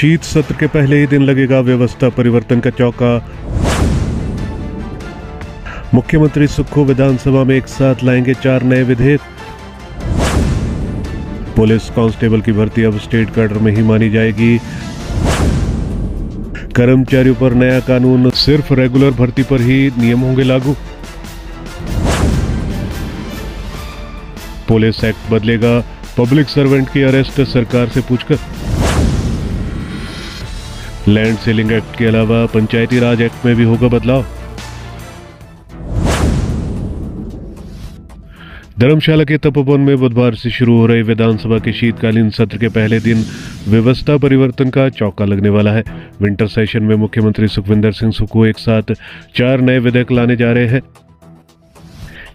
शीत सत्र के पहले ही दिन लगेगा व्यवस्था परिवर्तन का चौका। मुख्यमंत्री सुक्खू विधानसभा में एक साथ लाएंगे 4 नए विधेयक। पुलिस कांस्टेबल की भर्ती अब स्टेट कैडर में ही मानी जाएगी। कर्मचारियों पर नया कानून, सिर्फ रेगुलर भर्ती पर ही नियम होंगे लागू। पुलिस एक्ट बदलेगा, पब्लिक सर्वेंट की अरेस्ट सरकार से पूछकर। लैंड सेलिंग एक्ट के अलावा पंचायती राज एक्ट में भी होगा बदलाव। धर्मशाला के तपोवन में बुधवार से शुरू हो रहे विधानसभा के शीतकालीन सत्र के पहले दिन व्यवस्था परिवर्तन का चौका लगने वाला है। विंटर सेशन में मुख्यमंत्री सुखविंदर सिंह सुक्खू एक साथ 4 नए विधेयक लाने जा रहे हैं।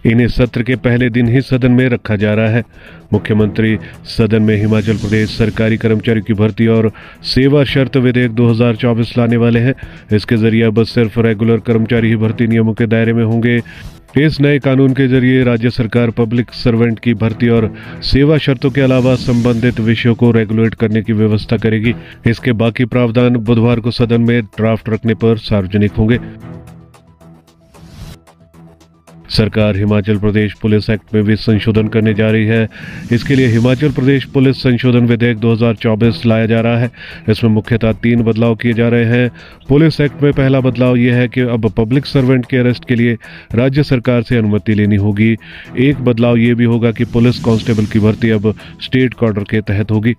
इन्हें सत्र के पहले दिन ही सदन में रखा जा रहा है। मुख्यमंत्री सदन में हिमाचल प्रदेश सरकारी कर्मचारियों की भर्ती और सेवा शर्त विधेयक 2024 लाने वाले हैं। इसके जरिए अब सिर्फ रेगुलर कर्मचारी ही भर्ती नियमों के दायरे में होंगे। इस नए कानून के जरिए राज्य सरकार पब्लिक सर्वेंट की भर्ती और सेवा शर्तों के अलावा संबंधित विषयों को रेगुलेट करने की व्यवस्था करेगी। इसके बाकी प्रावधान बुधवार को सदन में ड्राफ्ट रखने पर सार्वजनिक होंगे। सरकार हिमाचल प्रदेश पुलिस एक्ट में भी संशोधन करने जा रही है। इसके लिए हिमाचल प्रदेश पुलिस संशोधन विधेयक 2024 लाया जा रहा है। इसमें मुख्यतः 3 बदलाव किए जा रहे हैं। पुलिस एक्ट में पहला बदलाव यह है कि अब पब्लिक सर्वेंट के अरेस्ट के लिए राज्य सरकार से अनुमति लेनी होगी। एक बदलाव यह भी होगा कि पुलिस कांस्टेबल की भर्ती अब स्टेट कैडर के तहत होगी।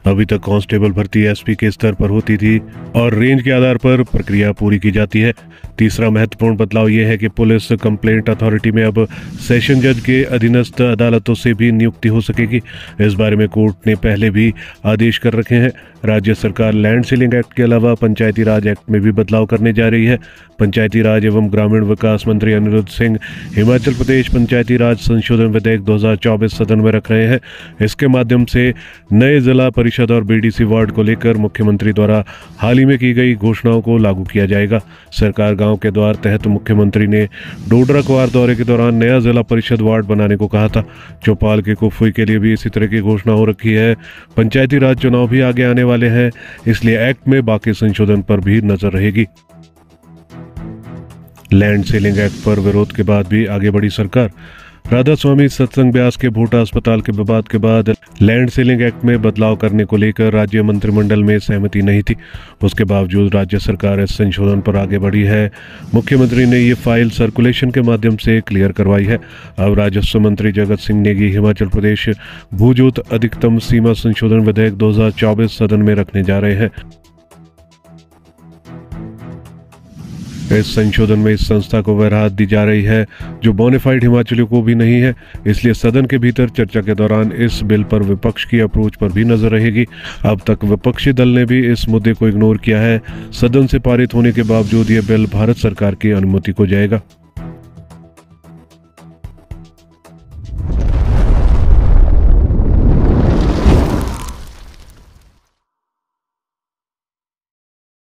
अभी तक कांस्टेबल भर्ती एसपी के स्तर पर होती थी और रेंज के आधार पर प्रक्रिया पूरी की जाती है। तीसरा महत्वपूर्ण बदलाव यह है कि पुलिस कंप्लेंट अथॉरिटी में अब सेशन जज के अधीनस्थ अदालतों से भी नियुक्ति हो सकेगी। इस बारे में कोर्ट ने पहले भी आदेश कर रखे हैं। राज्य सरकार लैंड सीलिंग एक्ट के अलावा पंचायती राज एक्ट में भी बदलाव करने जा रही है। पंचायती राज एवं ग्रामीण विकास मंत्री अनिरुद्ध सिंह हिमाचल प्रदेश पंचायती राज संशोधन विधेयक 2024 सदन में रख रहे हैं। इसके माध्यम से नए जिला परिषद और बीडीसी वार्ड को लेकर मुख्यमंत्री द्वारा हाल ही में की गई घोषणाओं को लागू किया जाएगा। सरकार गांव के द्वार तहत मुख्यमंत्री ने डोडरा क्वार दौरे के दौरान नया जिला परिषद वार्ड बनाने को कहा था। चौपाल के कुफुई के लिए भी इसी तरह की घोषणा हो रखी है। पंचायती राज चुनाव भी आगे आने वाले हैं, इसलिए एक्ट में बाकी संशोधन पर भी नजर रहेगी। लैंड सेलिंग एक्ट पर विरोध के बाद भी आगे बढ़ी सरकार। राधा स्वामी सत्संग ब्यास के भोटा अस्पताल के विवाद के बाद लैंड सेलिंग एक्ट में बदलाव करने को लेकर राज्य मंत्रिमंडल में सहमति नहीं थी। उसके बावजूद राज्य सरकार इस संशोधन पर आगे बढ़ी है। मुख्यमंत्री ने ये फाइल सर्कुलेशन के माध्यम से क्लियर करवाई है। अब राजस्व मंत्री जगत सिंह नेगी हिमाचल प्रदेश भूजोत अधिकतम सीमा संशोधन विधेयक 2024 सदन में रखने जा रहे हैं। इस संशोधन में इस संस्था को वह राहत दी जा रही है जो बोनाफाइड हिमाचलियों को भी नहीं है। इसलिए सदन के भीतर चर्चा के दौरान इस बिल पर विपक्ष की अप्रोच पर भी नजर रहेगी। अब तक विपक्षी दल ने भी इस मुद्दे को इग्नोर किया है। सदन से पारित होने के बावजूद यह बिल भारत सरकार की अनुमति को जाएगा।